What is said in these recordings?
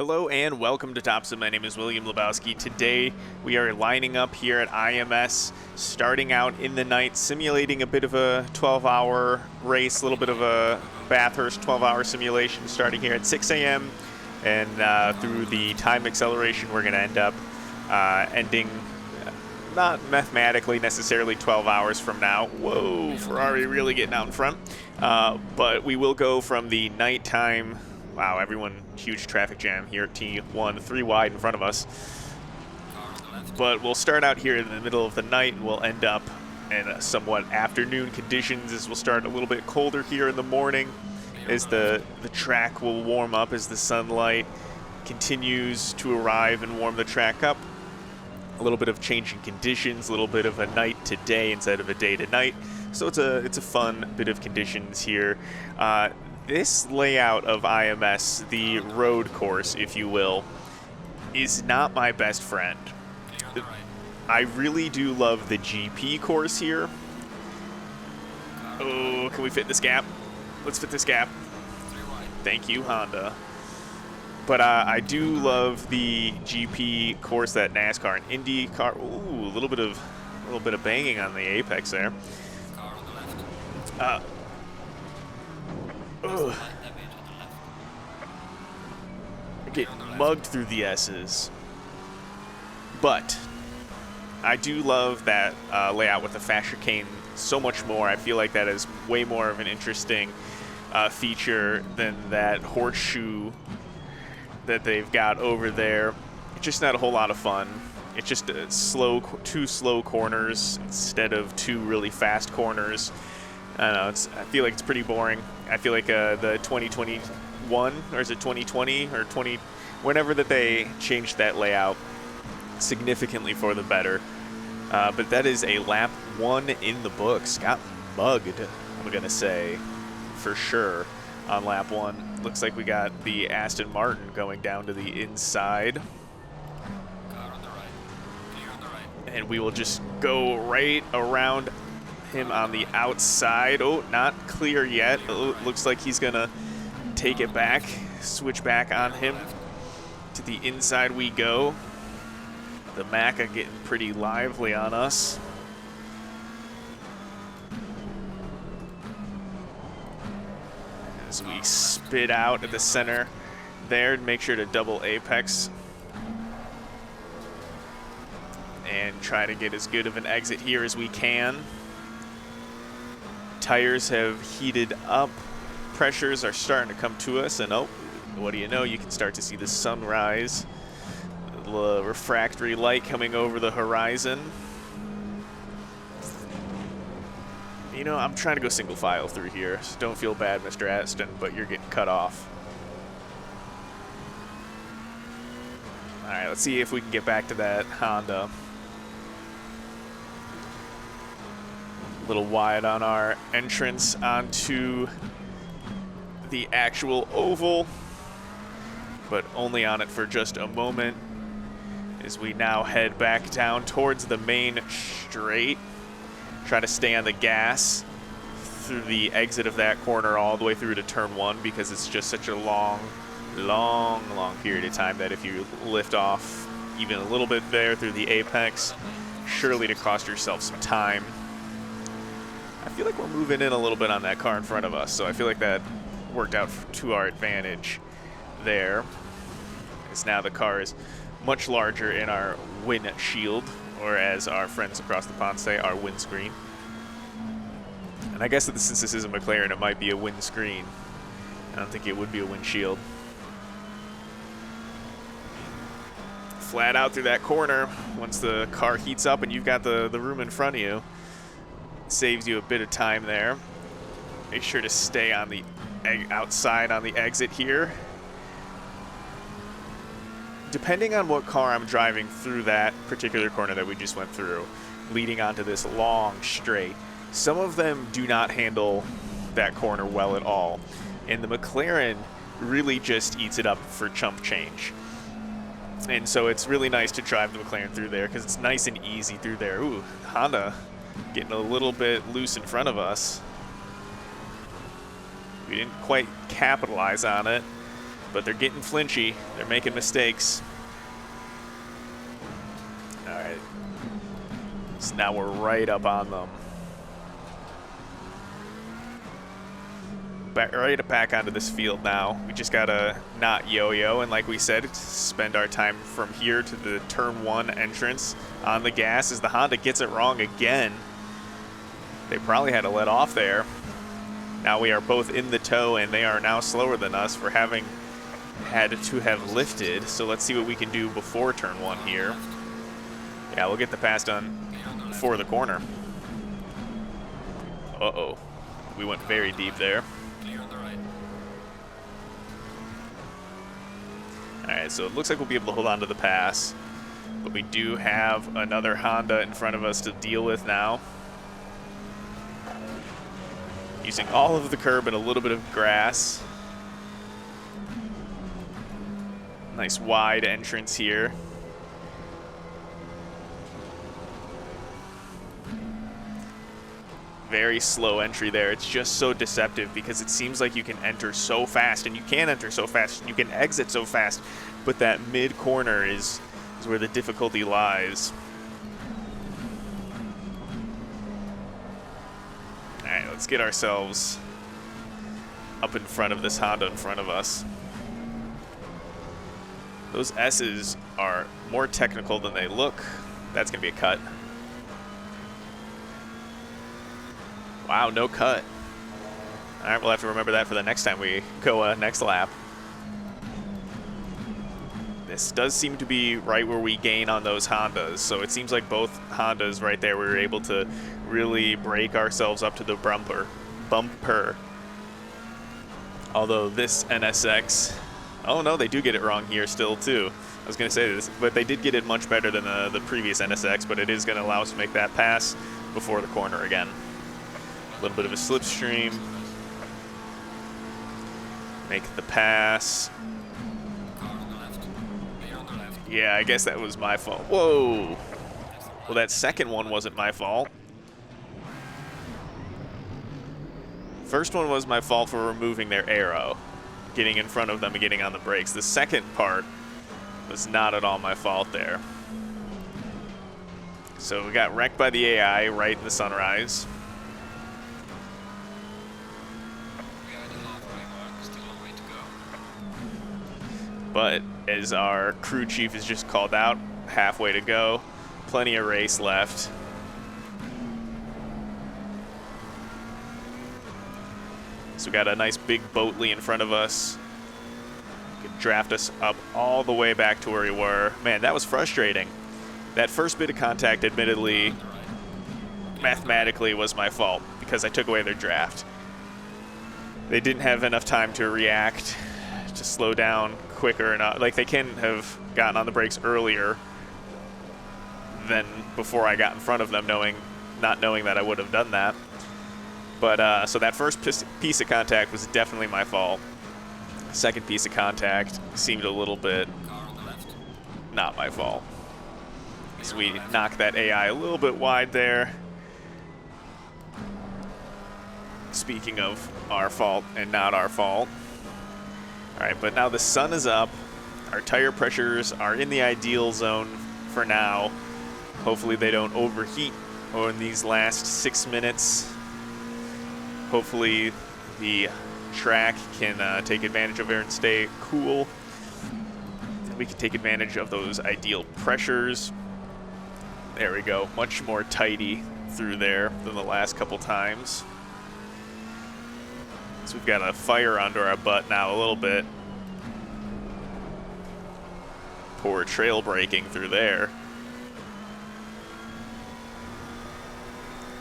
Hello and welcome to Topspin. My name is William Lebowski. Today we are lining up here at IMS, starting out in the night, simulating a bit of a 12-hour race, a little bit of a Bathurst 12-hour simulation starting here at 6 a.m. And through the time acceleration, we're going to end up ending, not mathematically necessarily 12 hours from now. Whoa, Ferrari really getting out in front. But we will go from the nighttime. Wow, everyone, huge traffic jam here at T1, 3 wide in front of us. But we'll start out here in the middle of the night, and we'll end up in somewhat afternoon conditions as we'll start a little bit colder here in the morning as the track will warm up as the sunlight continues to arrive and warm the track up. A little bit of changing conditions, a little bit of a night to day instead of a day to night. So it's a fun bit of conditions here. This layout of IMS, the road course, if you will, is not my best friend. I really do love the GP course here. Oh, can we fit this gap? Let's fit this gap. Thank you, Honda. But I do love the GP course that NASCAR and Indy car. Ooh, a little bit of banging on the apex there. Ugh. Get mugged through the S's. But I do love that layout with the fast chicane so much more. I feel like that is way more of an interesting feature than that horseshoe that they've got over there. It's just not a whole lot of fun. It's just two slow corners instead of two really fast corners. I don't know, I feel like it's pretty boring. I feel like the 2021, or is it 2020 or 20, whenever that they changed that layout significantly for the better. But that is a lap 1 in the books. Got mugged, I'm going to say, for sure, on lap 1. Looks like we got the Aston Martin going down to the inside. And we will just go right around him on the outside. Oh, not clear yet. Looks like he's gonna take it back, switch back on him. To the inside we go. The Mac are getting pretty lively on us. As we spit out at the center there, make sure to double apex and try to get as good of an exit here as we can. Tires have heated up, pressures are starting to come to us, and oh, what do you know, you can start to see the sunrise, the refractory light coming over the horizon. You know, I'm trying to go single file through here, so don't feel bad, Mr. Aston, but you're getting cut off. All right, let's see if we can get back to that Honda. A little wide on our entrance onto the actual oval, but only on it for just a moment as we now head back down towards the main straight. Try to stay on the gas through the exit of that corner all the way through to turn 1, because it's just such a long period of time that if you lift off even a little bit there through the apex, surely to cost yourself some time. I feel like we're moving in a little bit on that car in front of us, so I feel like that worked out to our advantage there. As now the car is much larger in our windshield, or as our friends across the pond say, our windscreen. And I guess that since this is a McLaren, it might be a windscreen. I don't think it would be a windshield. Flat out through that corner, once the car heats up and you've got the room in front of you. Saves you a bit of time there. Make sure to stay on the outside on the exit here. Depending on what car I'm driving through that particular corner that we just went through, leading onto this long straight, some of them do not handle that corner well at all. And the McLaren really just eats it up for chump change. And so it's really nice to drive the McLaren through there because it's nice and easy through there. Ooh, Honda getting a little bit loose in front of us. We didn't quite capitalize on it. but they're getting flinchy. They're making mistakes. All right. So now we're right up on them. Back onto this field now. We just gotta not yo-yo, and like we said, spend our time from here to the turn 1 entrance on the gas as the Honda gets it wrong again. They probably had to let off there. Now we are both in the tow, and they are now slower than us for having had to have lifted. So let's see what we can do before turn 1 here. Yeah, we'll get the pass done before the corner. Uh-oh. We went very deep there. Alright, so it looks like we'll be able to hold on to the pass, but we do have another Honda in front of us to deal with now. Using all of the curb and a little bit of grass. Nice wide entrance here. Very slow entry there. It's just so deceptive because it seems like you can enter so fast, and you can enter so fast, and you can exit so fast, but that mid corner is where the difficulty lies. All right, let's get ourselves up in front of this Honda in front of us. Those S's are more technical than they look. That's gonna be a cut. Wow, no cut. All right, we'll have to remember that for the next time we go next lap. This does seem to be right where we gain on those Hondas, so it seems like both Hondas right there, we were able to really break ourselves up to the bumper. Although this NSX, oh no, they do get it wrong here still too. I was gonna say this, but they did get it much better than the previous NSX, but it is gonna allow us to make that pass before the corner again. A little bit of a slipstream. Make the pass. Yeah, I guess that was my fault. Whoa. Well, that second one wasn't my fault. First one was my fault for removing their arrow, getting in front of them and getting on the brakes. The second part was not at all my fault there. So we got wrecked by the AI right in the sunrise. But as our crew chief has just called out, halfway to go, plenty of race left. So we got a nice big Boatley in front of us. Could draft us up all the way back to where we were. Man, that was frustrating. That first bit of contact, admittedly, mathematically was my fault because I took away their draft. They didn't have enough time to react, to slow down quicker enough. Like, they can have gotten on the brakes earlier than before I got in front of them, not knowing that I would have done that. But so that first piece of contact was definitely my fault. Second piece of contact seemed a little bit not my fault. So we knocked that AI a little bit wide there. Speaking of our fault and not our fault. All right, but now the sun is up. Our tire pressures are in the ideal zone for now. Hopefully they don't overheat in these last 6 minutes. Hopefully the track can take advantage of it and stay cool. We can take advantage of those ideal pressures. There we go, much more tidy through there than the last couple times. So we've got a fire under our butt now a little bit. Poor trail braking through there.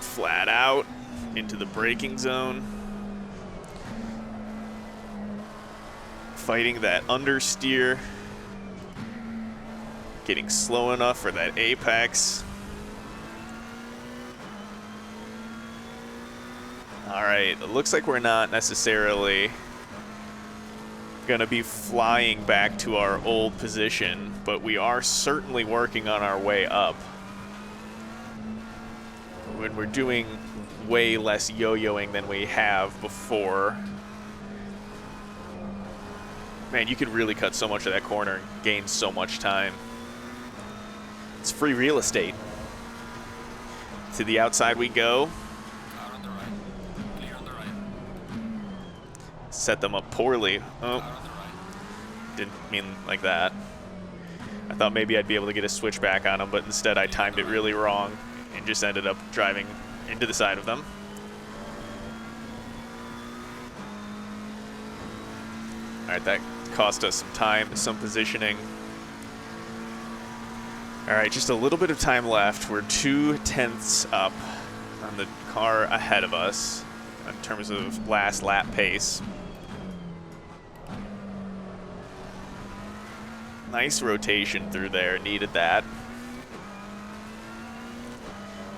Flat out into the braking zone. Fighting that understeer. Getting slow enough for that apex. All right, it looks like we're not necessarily gonna be flying back to our old position, but we are certainly working on our way up. When we're doing way less yo-yoing than we have before. Man, you could really cut so much of that corner and gain so much time. It's free real estate. To the outside we go. Car on the right. Clear on the right. Set them up poorly. Oh, Car on the right. didn't mean like that. I thought maybe I'd be able to get a switch back on them, but instead I timed it really wrong and just ended up driving into the side of them. All right, that cost us some time, some positioning. All right, just a little bit of time left. We're 2/10 up on the car ahead of us in terms of last lap pace. Nice rotation through there, needed that.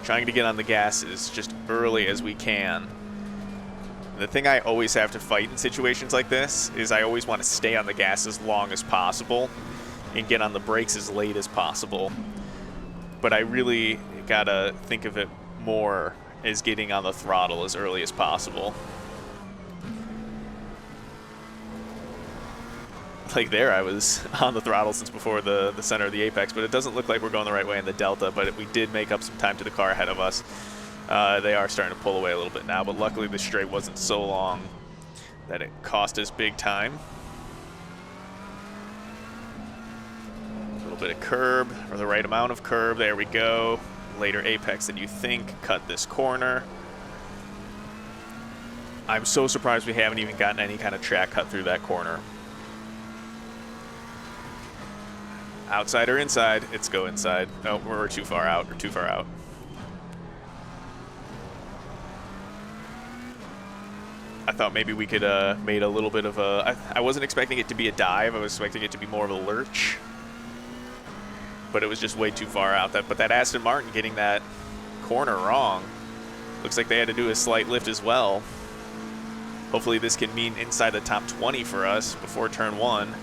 Trying to get on the gas as just early as we can. The thing I always have to fight in situations like this is I always want to stay on the gas as long as possible and get on the brakes as late as possible. But I really gotta think of it more as getting on the throttle as early as possible. Like there, I was on the throttle since before the center of the apex, but it doesn't look like we're going the right way in the delta, but we did make up some time to the car ahead of us. They are starting to pull away a little bit now, but luckily the straight wasn't so long that it cost us big time. A little bit of curb, or the right amount of curb, there we go. Later apex than you think, cut this corner. I'm so surprised we haven't even gotten any kind of track cut through that corner. Outside or inside? It's go inside. Oh, we're too far out. We're too far out. I thought maybe we could made a little bit of a... I wasn't expecting it to be a dive. I was expecting it to be more of a lurch. But it was just way too far out. But that Aston Martin getting that corner wrong. Looks like they had to do a slight lift as well. Hopefully this can mean inside the top 20 for us before turn 1.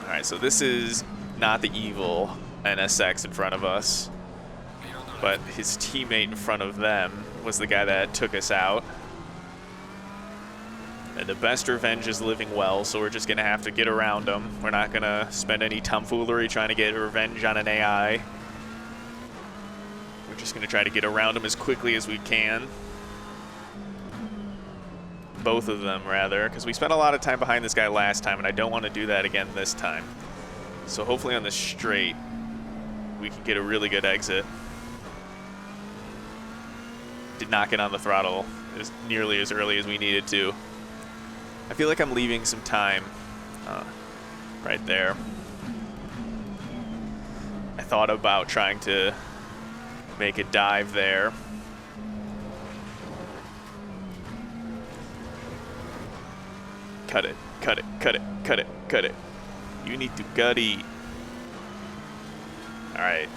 Alright, so this is not the evil NSX in front of us, but his teammate in front of them was the guy that took us out. And the best revenge is living well, so we're just going to have to get around him. We're not going to spend any tomfoolery trying to get revenge on an AI. We're just going to try to get around him as quickly as we can. Both of them, rather, because we spent a lot of time behind this guy last time, and I don't want to do that again this time. So hopefully on the straight, we can get a really good exit. Did not get on the throttle as nearly as early as we needed to. I feel like I'm leaving some time right there. I thought about trying to make a dive there. Cut it, cut it, cut it, cut it, cut it. You need to gutty. All right,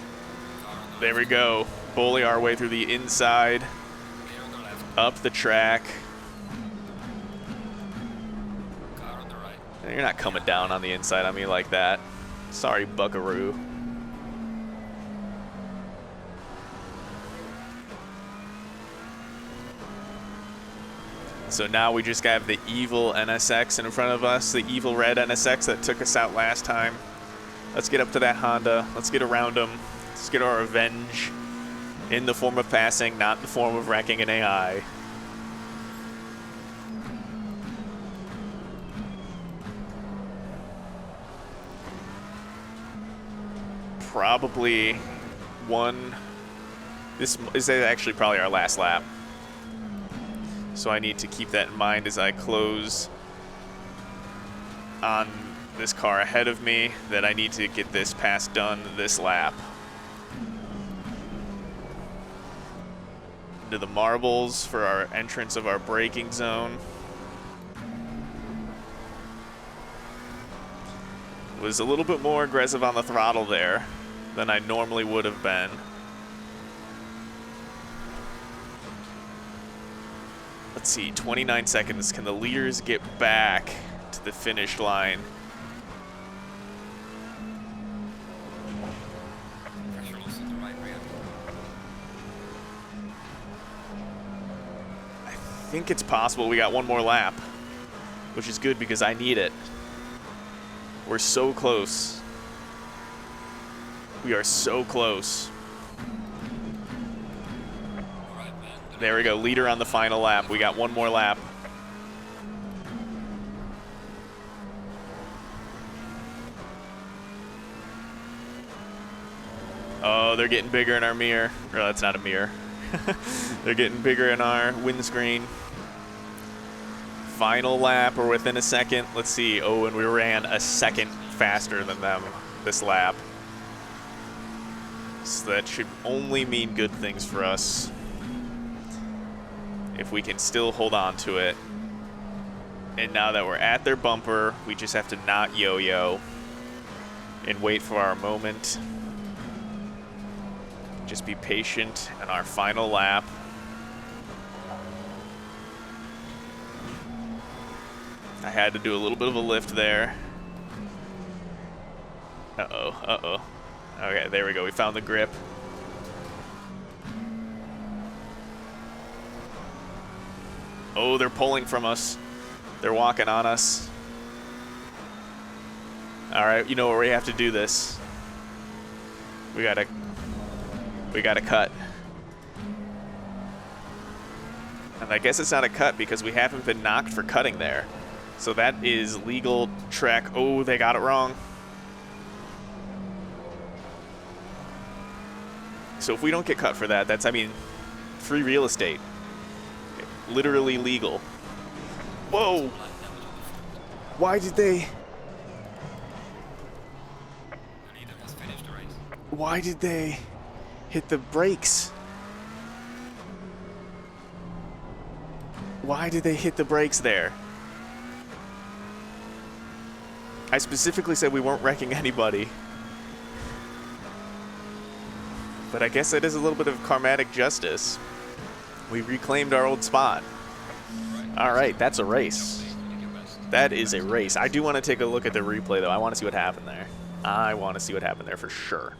there we go. Bully our way through the inside, up the track. You're not coming down on the inside on me like that. Sorry, buckaroo. So now we just have the evil NSX in front of us, the evil red NSX that took us out last time. Let's get up to that Honda. Let's get around them. Let's get our revenge in the form of passing, not in the form of wrecking an AI. Probably one. This is actually probably our last lap. So I need to keep that in mind as I close on this car ahead of me, that I need to get this pass done this lap. Into the marbles for our entrance of our braking zone. Was a little bit more aggressive on the throttle there than I normally would have been. Let's see, 29 seconds. Can the leaders get back to the finish line? Pressure loss in the right rear. I think it's possible we got one more lap, which is good because I need it. We're so close. We are so close. All right, man. There we go, leader on the final lap. We got one more lap. Oh, they're getting bigger in our mirror. Or that's not a mirror. They're getting bigger in our windscreen. Final lap, we're within a second. Let's see. Oh, and we ran a second faster than them this lap. So that should only mean good things for us. If we can still hold on to it. And now that we're at their bumper, we just have to not yo-yo and wait for our moment. Just be patient in our final lap. I had to do a little bit of a lift there. Uh-oh, uh-oh. Okay, there we go. We found the grip. Oh, they're pulling from us. They're walking on us. All right, you know where we have to do this. We gotta cut. And I guess it's not a cut because we haven't been knocked for cutting there. So that is legal track. Oh, they got it wrong. So if we don't get cut for that, that's, I mean, free real estate. Literally legal. Whoa! Why did they... The leader has finished the race. Why did they hit the brakes? Why did they hit the brakes there? I specifically said we weren't wrecking anybody. But I guess it is a little bit of karmatic justice. We reclaimed our old spot. All right, that's a race. That is a race. I do want to take a look at the replay, though. I want to see what happened there. I want to see what happened there for sure.